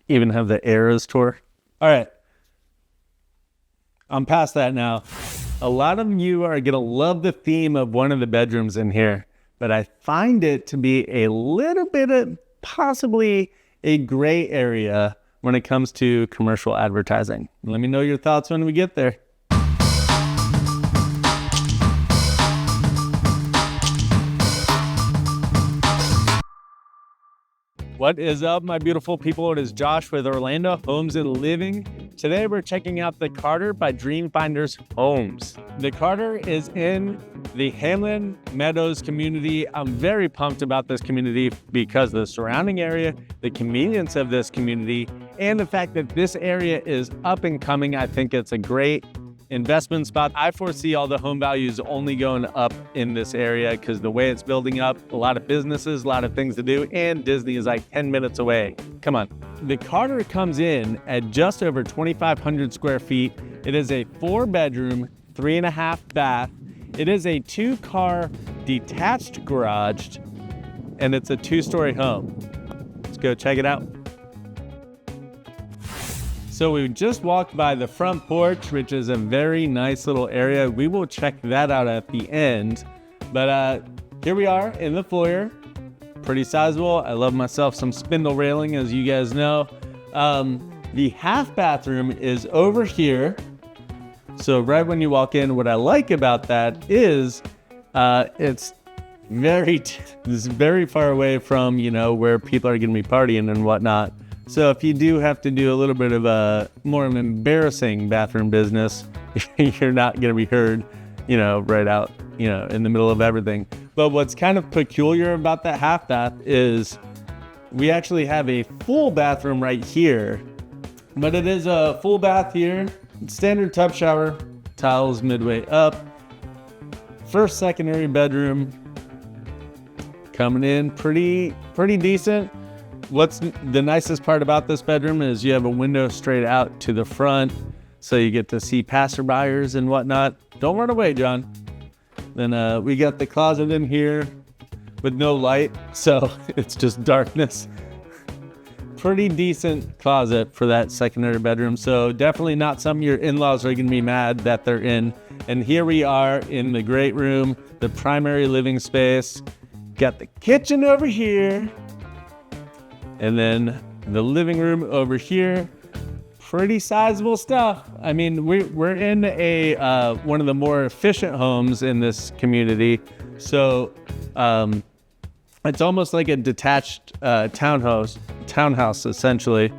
even have the Eras tour. All right. I'm past that now. A lot of you are going to love the theme of one of the bedrooms in here, but I find it to be a little bit of possibly a gray area when it comes to commercial advertising. Let me know your thoughts when we get there. What is up, my beautiful people? It is Josh with Orlando Homes and Living. Today we're checking out the Carter by Dreamfinders Homes. The Carter is in the Hamlin Meadows community. I'm very pumped about this community because of the surrounding area, the convenience of this community, and the fact that this area is up and coming. I think it's a great investment spot. I foresee all the home values only going up in this area because the way it's building up, a lot of businesses, a lot of things to do, and Disney is like 10 minutes away. Come on. The Carter comes in at just over 2,500 square feet. It is a 4-bedroom, 3.5 bath. It is a 2-car detached garage, and it's a 2-story home. Let's go check it out. So we just walked by the front porch, which is a very nice little area. We will check that out at the end. But here we are in the foyer. Pretty sizable. I love myself some spindle railing, as you guys know. The half bathroom is over here. So right when you walk in, what I like about that is it's very far away from, where people are going to be partying and whatnot. So if you do have to do a little bit of a more of an embarrassing bathroom business, you're not going to be heard, right out, in the middle of everything. But what's kind of peculiar about that half bath is we actually have a full bathroom right here, but it is a full bath here, standard tub shower, tiles midway up, first secondary bedroom coming in pretty decent. What's the nicest part about this bedroom is you have a window straight out to the front, so you get to see passerbyers and whatnot. Don't run away, John. Then we got the closet in here with no light, so it's just darkness. Pretty decent closet for that secondary bedroom, so definitely not something your in-laws are going to be mad that they're in. And here we are in the great room, the primary living space. Got the kitchen over here. And then the living room over here, pretty sizable stuff. I mean, we're in a one of the more efficient homes in this community. So it's almost like a detached townhouse essentially.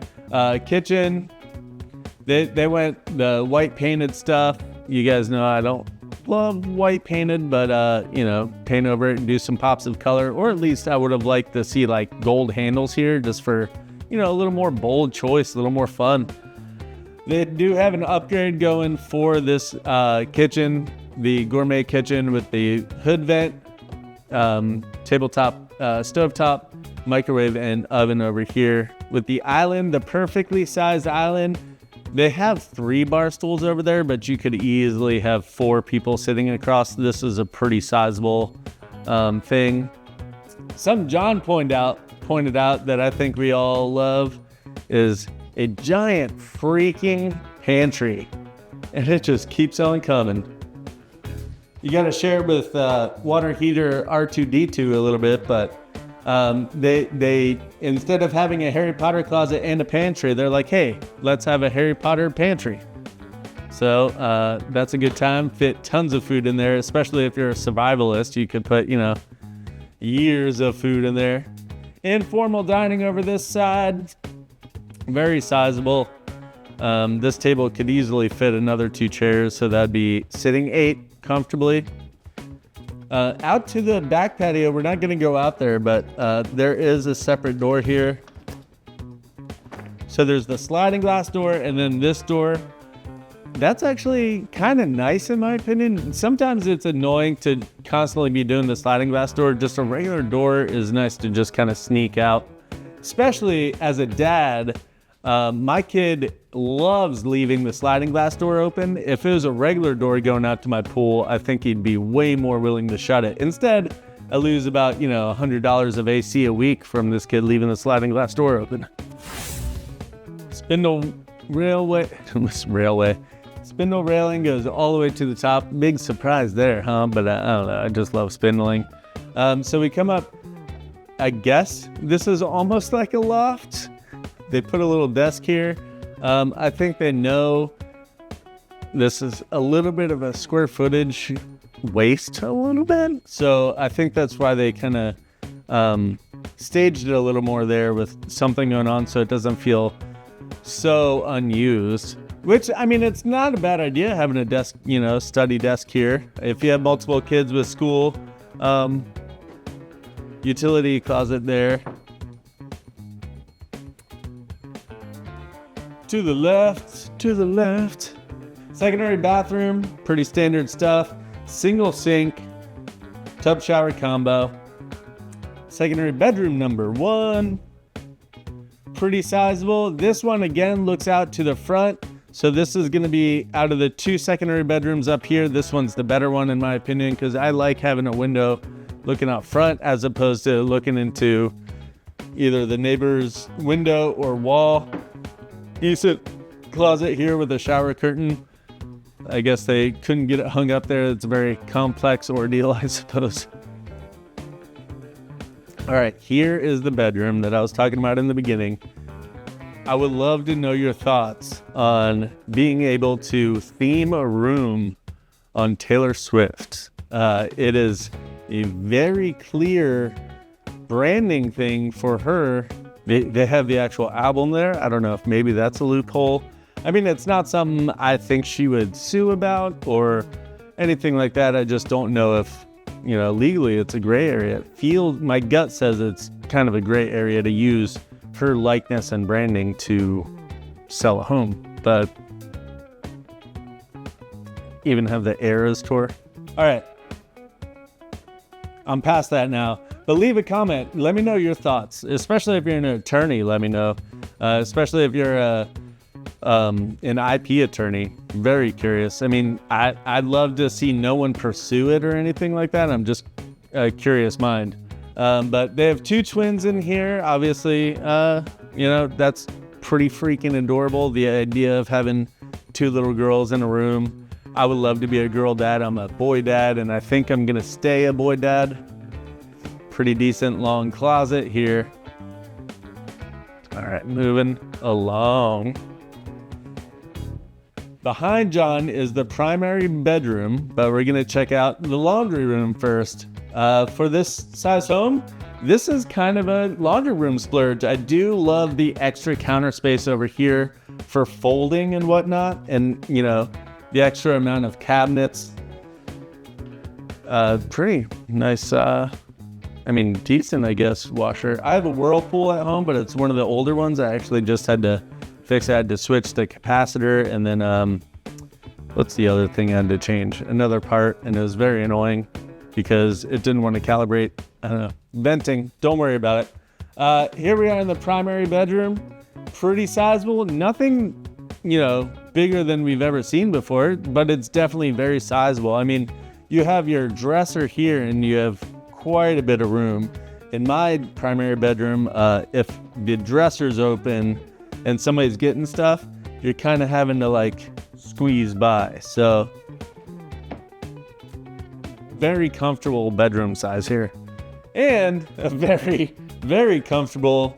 Kitchen, they went the white painted stuff. You guys know I don't love white painted, but paint over it and do some pops of color, or at least I would have liked to see like gold handles here just for a little more bold choice, a little more fun. They do have an upgrade going for this kitchen, the gourmet kitchen with the hood vent, tabletop stovetop, microwave and oven over here with the island, the perfectly sized island. They have 3 bar stools over there, but you could easily have 4 people sitting across. This is a pretty sizable thing. Something John pointed out that I think we all love is a giant freaking pantry, and it just keeps on coming. You got to share it with water heater R2D2 a little bit, but they instead of having a Harry Potter closet and a pantry, they're like, hey, let's have a Harry Potter pantry. So that's a good time. Fit tons of food in there, especially if you're a survivalist. You could put years of food in there. Informal dining over this side, very sizable. This table could easily fit another 2 chairs, so that'd be sitting 8 comfortably. Out to the back patio, we're not going to go out there, but there is a separate door here. So there's the sliding glass door and then this door. That's actually kind of nice in my opinion. Sometimes it's annoying to constantly be doing the sliding glass door. Just a regular door is nice to just kind of sneak out, especially as a dad. My kid loves leaving the sliding glass door open. If it was a regular door going out to my pool, I think he'd be way more willing to shut it. Instead, I lose about, $100 of AC a week from this kid leaving the sliding glass door open. Spindle Spindle railing goes all the way to the top. Big surprise there, huh? But I don't know. I just love spindling. So we come up. I guess this is almost like a loft. They put a little desk here. I think they know this is a little bit of a square footage waste a little bit. So I think that's why they kind of staged it a little more there with something going on so it doesn't feel so unused. Which, I mean, it's not a bad idea having a desk, study desk here. If you have multiple kids with school, utility closet there. To the left. Secondary bathroom, pretty standard stuff. Single sink, tub shower combo. Secondary bedroom number 1. Pretty sizable. This one again looks out to the front. So this is going to be out of the 2 secondary bedrooms up here. This one's the better one in my opinion because I like having a window looking out front as opposed to looking into either the neighbor's window or wall. Decent closet here with a shower curtain. I guess they couldn't get it hung up there. It's a very complex ordeal, I suppose. All right, here is the bedroom that I was talking about in the beginning. I would love to know your thoughts on being able to theme a room on Taylor Swift. It is a very clear branding thing for her. They have the actual album there. I don't know if maybe that's a loophole. I mean, it's not something I think she would sue about or anything like that. I just don't know if, legally it's a gray area. My gut says it's kind of a gray area to use her likeness and branding to sell a home, but even have the Eras tour. All right, I'm past that now, but leave a comment. Let me know your thoughts, especially if you're an attorney. Let me know, especially if you're an IP attorney. Very curious. I mean, I'd love to see no one pursue it or anything like that. I'm just a curious mind. But they have 2 twins in here. Obviously, that's pretty freaking adorable. The idea of having 2 little girls in a room. I would love to be a girl dad. I'm a boy dad, and I think I'm gonna stay a boy dad. Pretty decent long closet here. All right, moving along. Behind John is the primary bedroom, but we're gonna check out the laundry room first. For this size home, this is kind of a laundry room splurge. I do love the extra counter space over here for folding and whatnot, and the extra amount of cabinets. Pretty nice, decent, I guess, washer. I have a Whirlpool at home, but it's one of the older ones. I actually just had to fix. I had to switch the capacitor, and then what's the other thing I had to change? Another part, and it was very annoying because it didn't want to calibrate. I don't know, venting. Don't worry about it. Here we are in the primary bedroom. Pretty sizable. Nothing, bigger than we've ever seen before, but it's definitely very sizable. I mean, you have your dresser here, and you have quite a bit of room. In my primary bedroom, if the dresser's open and somebody's getting stuff, you're kind of having to squeeze by. So very comfortable bedroom size here, and a very, very comfortable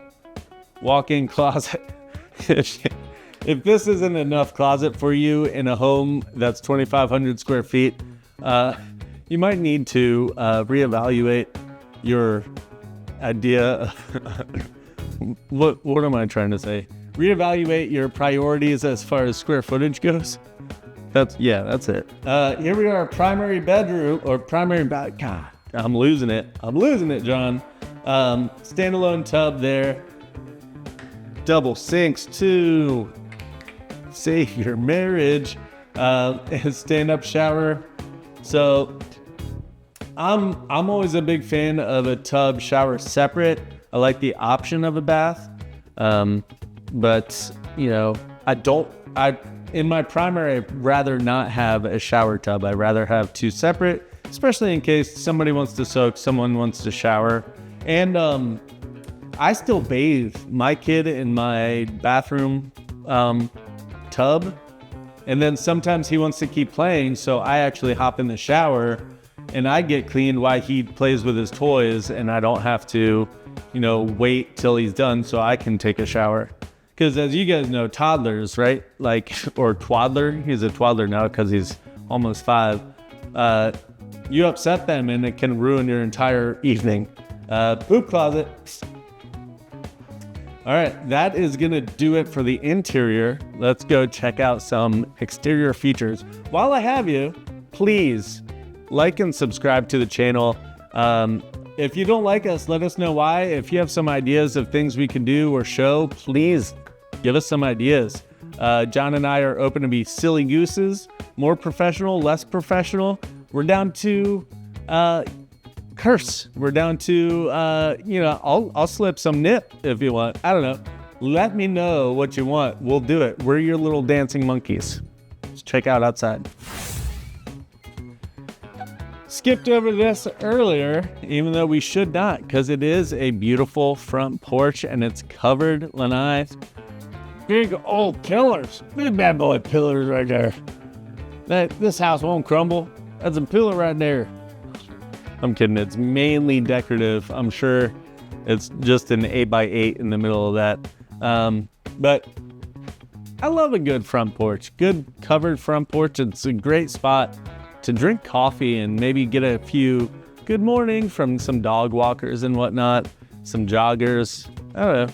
walk-in closet. If this isn't enough closet for you in a home that's 2,500 square feet, you might need to reevaluate your idea. What am I trying to say? Reevaluate your priorities as far as square footage goes. That's it. Here we are, primary bedroom or primary God, I'm losing it, John. Standalone tub there. Double sinks to save your marriage. Stand-up shower. So I'm always a big fan of a tub shower separate. I like the option of a bath. But in my primary, I'd rather not have a shower tub. I'd rather have 2 separate, especially in case somebody wants to soak, someone wants to shower. And I still bathe my kid in my bathroom tub. And then sometimes he wants to keep playing, so I actually hop in the shower and I get cleaned while he plays with his toys, and I don't have to, wait till he's done so I can take a shower. Because as you guys know, toddlers, right? Or twaddler, he's a twaddler now because he's almost 5. You upset them and it can ruin your entire evening. Poop closet. All right, that is gonna do it for the interior. Let's go check out some exterior features. While I have you, please like and subscribe to the channel. If you don't like us, let us know why. If you have some ideas of things we can do or show, please give us some ideas. John and I are open to be silly gooses, more professional, less professional. We're down to curse. We're down to, I'll slip some nip if you want. I don't know. Let me know what you want. We'll do it. We're your little dancing monkeys. Let's check out outside. Skipped over this earlier, even though we should not, because it is a beautiful front porch and it's covered lanai. Big old pillars. Big bad boy pillars right there. This house won't crumble. That's a pillar right there. I'm kidding. It's mainly decorative. I'm sure it's just an 8x8 in the middle of that. But I love a good front porch. Good covered front porch. It's a great spot to drink coffee and maybe get a few good morning from some dog walkers and whatnot, some joggers. I don't know.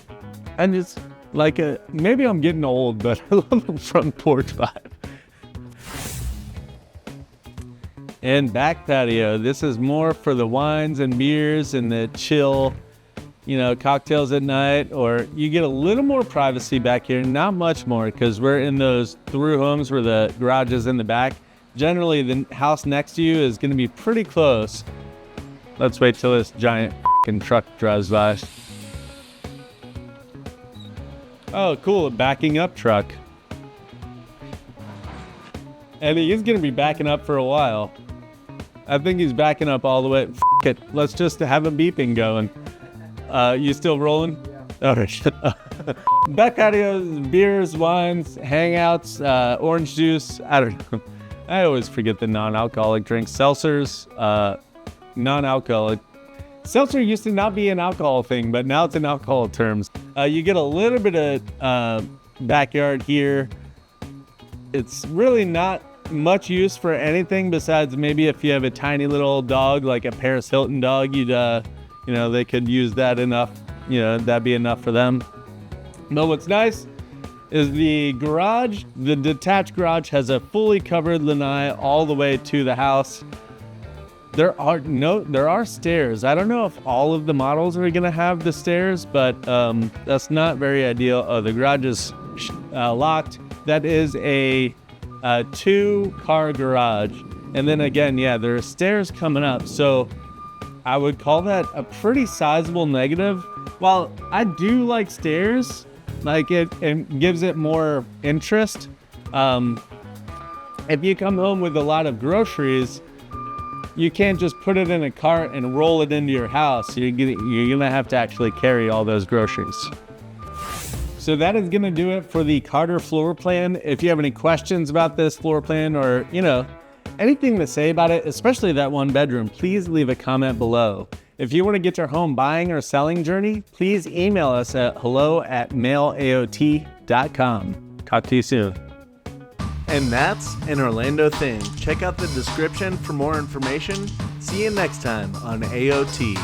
And it's like maybe I'm getting old, but I love the front porch vibe. And back patio. This is more for the wines and beers and the chill, cocktails at night, or you get a little more privacy back here. Not much more, because we're in those through homes where the garage is in the back. Generally, the house next to you is going to be pretty close. Let's wait till this giant fucking truck drives by. Oh, cool. A backing up truck. And he's going to be backing up for a while. I think he's backing up all the way. F it. Let's just have a beeping going. You still rolling? Yeah. All right. Back patios, beers, wines, hangouts, orange juice. I don't know. I always forget the non-alcoholic drinks. Seltzers, non-alcoholic. Seltzer used to not be an alcohol thing, but now it's in alcohol terms. You get a little bit of backyard here. It's really not much use for anything besides maybe if you have a tiny little dog, like a Paris Hilton dog, they could use that enough, that'd be enough for them. But what's nice is the garage. The detached garage has a fully covered lanai all the way to the house. There are stairs. I don't know if all of the models are gonna have the stairs, but that's not very ideal. Oh, the garage is locked. That is a 2-car garage. And then again, there are stairs coming up. So I would call that a pretty sizable negative. While I do like stairs, like it gives it more interest. If you come home with a lot of groceries, you can't just put it in a cart and roll it into your house. You're gonna have to actually carry all those groceries. So that is gonna do it for the Carter floor plan. If you have any questions about this floor plan or, anything to say about it, especially that 1 bedroom, please leave a comment below. If you want to get your home buying or selling journey, please email us at hello@mailaot.com. Talk to you soon. And that's an Orlando thing. Check out the description for more information. See you next time on AOT.